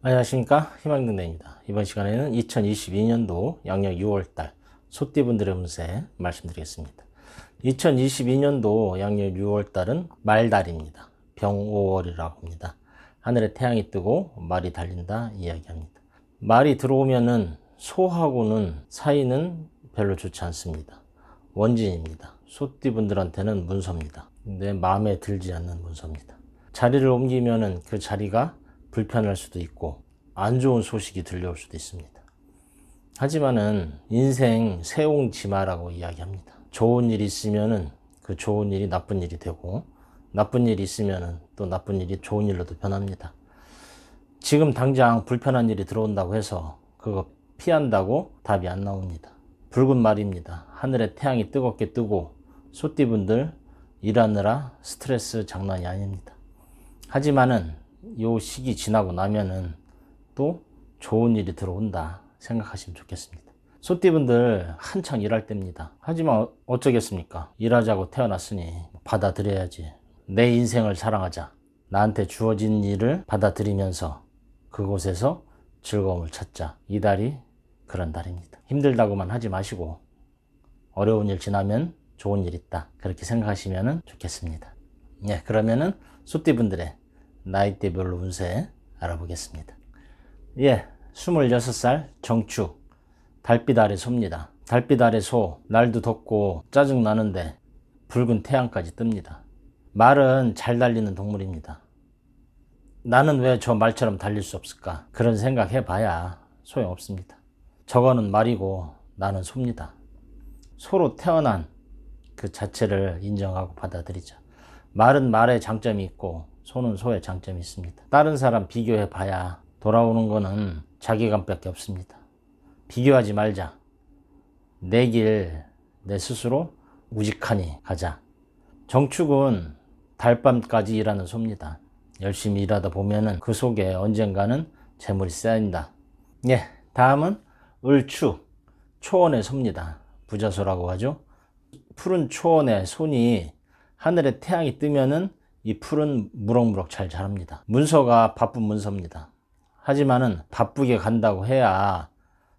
안녕하십니까, 희망등대입니다. 이번 시간에는 2022년도 양력 6월달 소띠분들의 운세 말씀드리겠습니다. 2022년도 양력 6월달은 말달입니다. 병5월이라고 합니다. 하늘에 태양이 뜨고 말이 달린다 이야기합니다. 말이 들어오면은 소하고는 사이는 별로 좋지 않습니다. 원진입니다. 소띠분들한테는 문서입니다. 근데 마음에 들지 않는 문서입니다. 자리를 옮기면은 그 자리가 불편할 수도 있고 안 좋은 소식이 들려올 수도 있습니다. 하지만은 인생 세옹지마라고 이야기합니다. 좋은 일이 있으면은 그 좋은 일이 나쁜 일이 되고 나쁜 일이 있으면은 또 나쁜 일이 좋은 일로도 변합니다. 지금 당장 불편한 일이 들어온다고 해서 그거 피한다고 답이 안 나옵니다. 붉은 말입니다. 하늘에 태양이 뜨겁게 뜨고 소띠분들 일하느라 스트레스 장난이 아닙니다. 하지만은 요 시기 지나고 나면은 또 좋은 일이 들어온다 생각하시면 좋겠습니다. 소띠분들 한창 일할 때입니다. 하지만 어쩌겠습니까? 일하자고 태어났으니 받아들여야지. 내 인생을 사랑하자. 나한테 주어진 일을 받아들이면서 그곳에서 즐거움을 찾자. 이 달이 그런 달입니다. 힘들다고만 하지 마시고 어려운 일 지나면 좋은 일 있다. 그렇게 생각하시면 좋겠습니다. 네, 그러면은 소띠분들의 나이대별로 운세 알아보겠습니다. 26살 정축, 달빛 아래 소입니다. 달빛 아래 소, 날도 덥고 짜증나는데 붉은 태양까지 뜹니다. 말은 잘 달리는 동물입니다. 나는 왜 저 말처럼 달릴 수 없을까? 그런 생각 해봐야 소용없습니다. 저거는 말이고 나는 소입니다. 소로 태어난 그 자체를 인정하고 받아들이자. 말은 말의 장점이 있고 소는 소의 장점이 있습니다. 다른 사람 비교해 봐야 돌아오는 거는 자기감밖에 없습니다. 비교하지 말자. 내 길, 내 스스로 우직하니 가자. 정축은 달밤까지 일하는 소입니다. 열심히 일하다 보면은 그 속에 언젠가는 재물이 쌓인다. 다음은 을축, 초원의 소입니다. 부자소라고 하죠. 푸른 초원의 손이 하늘에 태양이 뜨면은 이 풀은 무럭무럭 잘 자랍니다. 문서가 바쁜 문서입니다. 하지만은 바쁘게 간다고 해야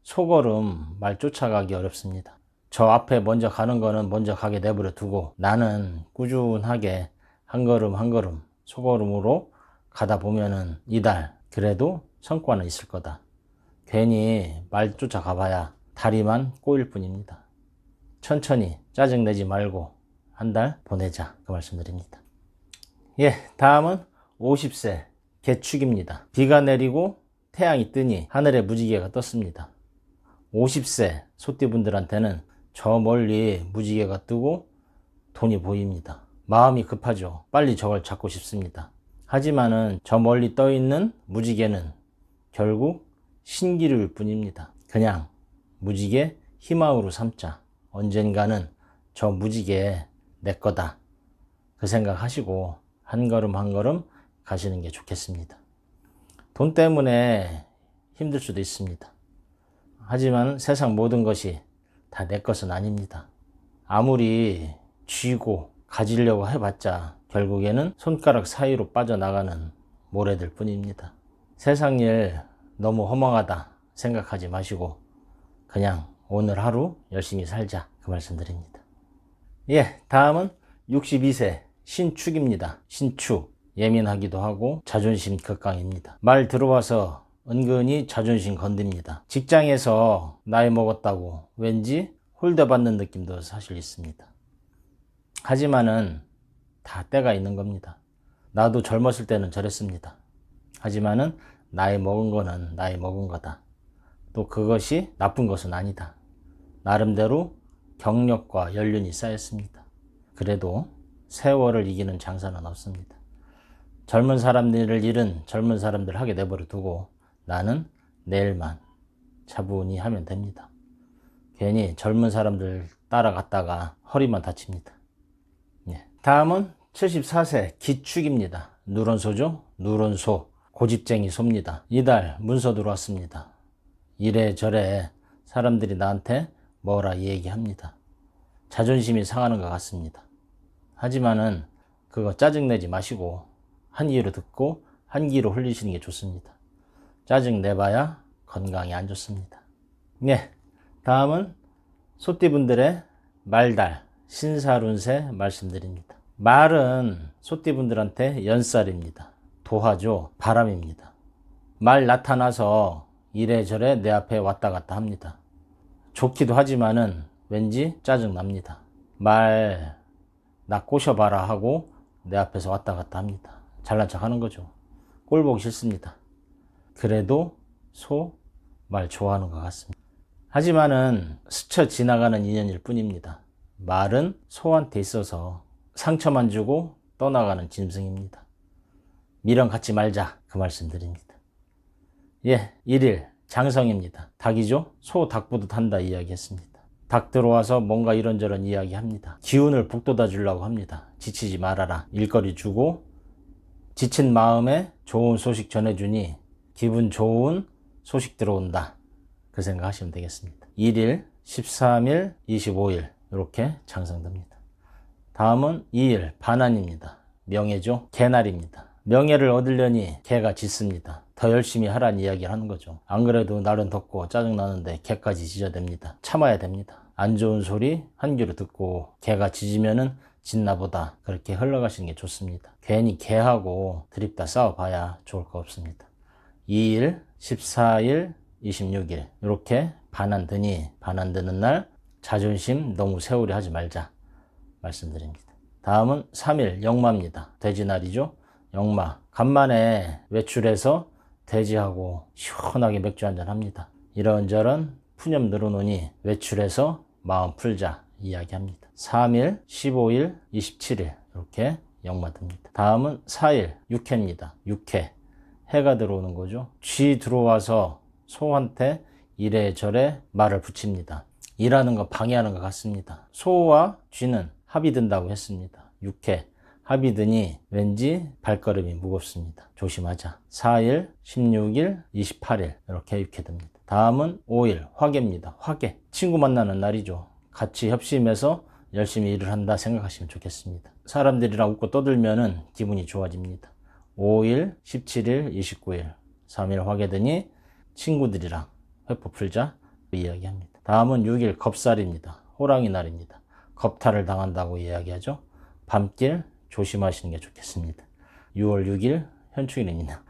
소걸음 말 쫓아가기 어렵습니다. 저 앞에 먼저 가는 거는 먼저 가게 내버려 두고 나는 꾸준하게 한 걸음 한 걸음 소걸음으로 가다 보면은 이달 그래도 성과는 있을 거다. 괜히 말 쫓아가 봐야 다리만 꼬일 뿐입니다. 천천히 짜증내지 말고 한 달 보내자 그 말씀드립니다. 다음은 50세 개축입니다. 비가 내리고 태양이 뜨니 하늘에 무지개가 떴습니다. 50세 소띠분들한테는 저 멀리 무지개가 뜨고 돈이 보입니다. 마음이 급하죠. 빨리 저걸 잡고 싶습니다. 하지만은 저 멀리 떠 있는 무지개는 결국 신기루일 뿐입니다. 그냥 무지개 희망으로 삼자. 언젠가는 저 무지개 내 거다. 그 생각하시고 한 걸음 한 걸음 가시는 게 좋겠습니다. 돈 때문에 힘들 수도 있습니다. 하지만 세상 모든 것이 다 내 것은 아닙니다. 아무리 쥐고 가지려고 해봤자 결국에는 손가락 사이로 빠져나가는 모래들 뿐입니다. 세상 일 너무 허망하다 생각하지 마시고 그냥 오늘 하루 열심히 살자 그 말씀드립니다. 다음은 62세 신축입니다. 신축 예민하기도 하고 자존심 극강입니다. 말 들어와서 은근히 자존심 건듭니다. 직장에서 나이 먹었다고 왠지 홀대받는 느낌도 사실 있습니다. 하지만은 다 때가 있는 겁니다. 나도 젊었을 때는 저랬습니다. 하지만은 나이 먹은 거는 나이 먹은 거다. 또 그것이 나쁜 것은 아니다. 나름대로 경력과 연륜이 쌓였습니다. 그래도 세월을 이기는 장사는 없습니다. 젊은 사람들을 일은 젊은 사람들 하게 내버려 두고 나는 내일만 차분히 하면 됩니다. 괜히 젊은 사람들 따라갔다가 허리만 다칩니다. 다음은 74세 기축입니다. 누런소죠. 누런소 고집쟁이 소입니다. 이달 문서 들어왔습니다. 이래저래 사람들이 나한테 뭐라 얘기합니다. 자존심이 상하는 것 같습니다. 하지만은 그거 짜증내지 마시고 한 귀로 듣고 한 귀로 흘리시는 게 좋습니다. 짜증 내봐야 건강에 안 좋습니다. 네, 다음은 소띠분들의 말달, 신살운세 말씀드립니다. 말은 소띠분들한테 연살입니다. 도화죠. 바람입니다. 말 나타나서 이래저래 내 앞에 왔다 갔다 합니다. 좋기도 하지만은 왠지 짜증 납니다. 말 나 꼬셔봐라 하고 내 앞에서 왔다 갔다 합니다. 잘난 척 하는 거죠. 꼴 보기 싫습니다. 그래도 소 말 좋아하는 것 같습니다. 하지만은 스쳐 지나가는 인연일 뿐입니다. 말은 소한테 있어서 상처만 주고 떠나가는 짐승입니다. 미련 갖지 말자, 그 말씀 드립니다. 예, 1일 장성입니다. 닭이죠? 소 닭 보듯 한다 이야기했습니다. 닭 들어와서 뭔가 이런저런 이야기합니다. 기운을 북돋아 주려고 합니다. 지치지 말아라. 일거리 주고 지친 마음에 좋은 소식 전해주니 기분 좋은 소식 들어온다. 그 생각 하시면 되겠습니다. 1일, 13일, 25일 이렇게 장성됩니다. 다음은 2일 반환입니다. 명예죠. 개날입니다. 명예를 얻으려니 개가 짖습니다. 더 열심히 하라는 이야기를 하는 거죠. 안 그래도 날은 덥고 짜증나는데 개까지 짖어댑니다. 참아야 됩니다. 안 좋은 소리 한 귀로 듣고 개가 짖으면은 짖나 보다 그렇게 흘러가시는 게 좋습니다. 괜히 개하고 드립다 싸워봐야 좋을 거 없습니다. 2일, 14일, 26일 이렇게 반환드니 반환드는 날 자존심 너무 세우려 하지 말자 말씀드립니다. 다음은 3일 영마입니다. 돼지날이죠. 영마 간만에 외출해서 돼지하고 시원하게 맥주 한잔 합니다. 이런저런 푸념 늘어놓으니 외출해서 마음 풀자 이야기합니다. 3일, 15일, 27일 이렇게 영마듭니다. 다음은 4일 육해입니다. 육해 해가 들어오는 거죠. 쥐 들어와서 소한테 이래저래 말을 붙입니다. 일하는 거 방해하는 것 같습니다. 소와 쥐는 합이 든다고 했습니다. 육해 합이 드니 왠지 발걸음이 무겁습니다. 조심하자. 4일, 16일, 28일 이렇게 육해듭니다. 다음은 5일 화개입니다. 화개 친구 만나는 날이죠. 같이 협심해서 열심히 일을 한다 생각하시면 좋겠습니다. 사람들이랑 웃고 떠들면은 기분이 좋아집니다. 5일, 17일, 29일 3일 화개되니 친구들이랑 회포 풀자 이야기합니다. 다음은 6일 겁살입니다. 호랑이 날입니다. 겁탈을 당한다고 이야기하죠. 밤길 조심하시는 게 좋겠습니다. 6월 6일 현충일입니다.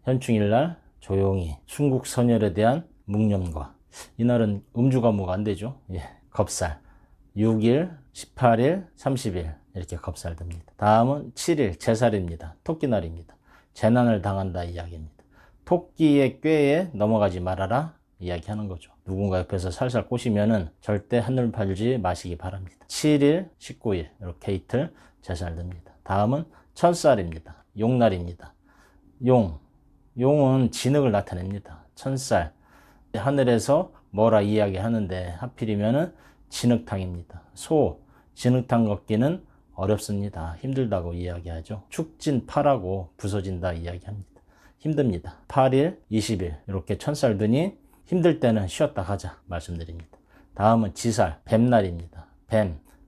현충일 날 조용히 순국선열에 대한 묵념과 이날은 음주 가무가 안 되죠. 예, 겁살 6일, 18일, 30일 이렇게 겁살됩니다. 다음은 7일 제살입니다. 토끼날입니다. 재난을 당한다 이야기입니다. 토끼의 꾀에 넘어가지 말아라 이야기하는 거죠. 누군가 옆에서 살살 꼬시면은 절대 한눈 팔지 마시기 바랍니다. 7일, 19일 이렇게 이틀 제살됩니다. 다음은 천살입니다. 용날입니다. 용은 진흙을 나타냅니다. 천살 하늘에서 뭐라 이야기하는데 하필이면은 진흙탕입니다. 진흙탕 걷기는 어렵습니다. 힘들다고 이야기하죠. 축진파라고 부서진다 이야기합니다. 힘듭니다. 8일, 20일 이렇게 천살 드니 힘들 때는 쉬었다 가자 말씀드립니다. 다음은 지살, 뱀날입니다.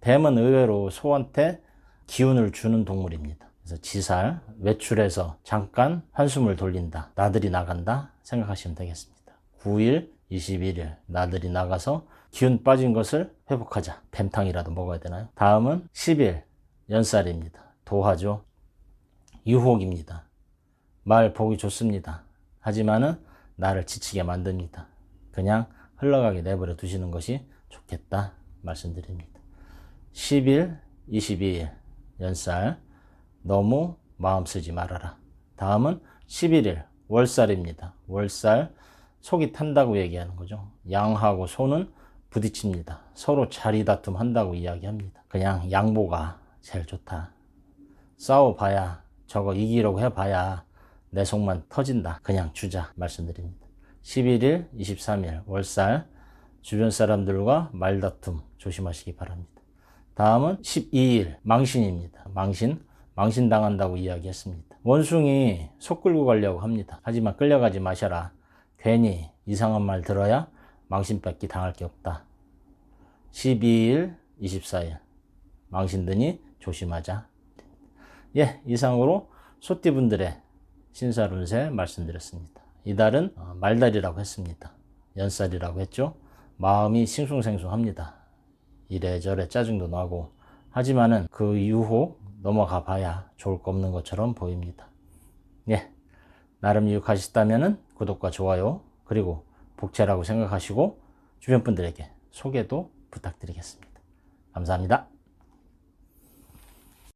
뱀은 의외로 소한테 기운을 주는 동물입니다. 그래서 지살, 외출해서 잠깐 한숨을 돌린다, 나들이 나간다 생각하시면 되겠습니다. 9일, 21일 나들이 나가서 기운 빠진 것을 회복하자. 뱀탕이라도 먹어야 되나요? 다음은 10일 연살입니다. 도화죠. 유혹입니다. 말 보기 좋습니다. 하지만은 나를 지치게 만듭니다. 그냥 흘러가게 내버려 두시는 것이 좋겠다 말씀드립니다. 10일, 22일 연살 너무 마음 쓰지 말아라. 다음은 11일 월살입니다. 월살 속이 탄다고 얘기하는 거죠. 양하고 소는 부딪힙니다. 서로 자리 다툼 한다고 이야기합니다. 그냥 양보가 제일 좋다. 싸워봐야 저거 이기려고 해봐야 내 속만 터진다. 그냥 주자 말씀드립니다. 11일, 23일 월살 주변 사람들과 말다툼 조심하시기 바랍니다. 다음은 12일 망신입니다. 망신 당한다고 이야기했습니다. 원숭이 속 끌고 가려고 합니다. 하지만 끌려가지 마셔라. 괜히 이상한 말 들어야 망신 뺏기 당할 게 없다. 12일, 24일 망신 드니 조심하자. 예, 이상으로 소띠분들의 신살운세 말씀드렸습니다. 이달은 말달이라고 했습니다. 연살이라고 했죠. 마음이 싱숭생숭합니다. 이래저래 짜증도 나고 하지만은 그 이후 넘어가 봐야 좋을 거 없는 것처럼 보입니다. 예, 나름 유익하셨다면은 구독과 좋아요 그리고 복채라고 생각하시고 주변 분들에게 소개도 부탁드리겠습니다. 감사합니다.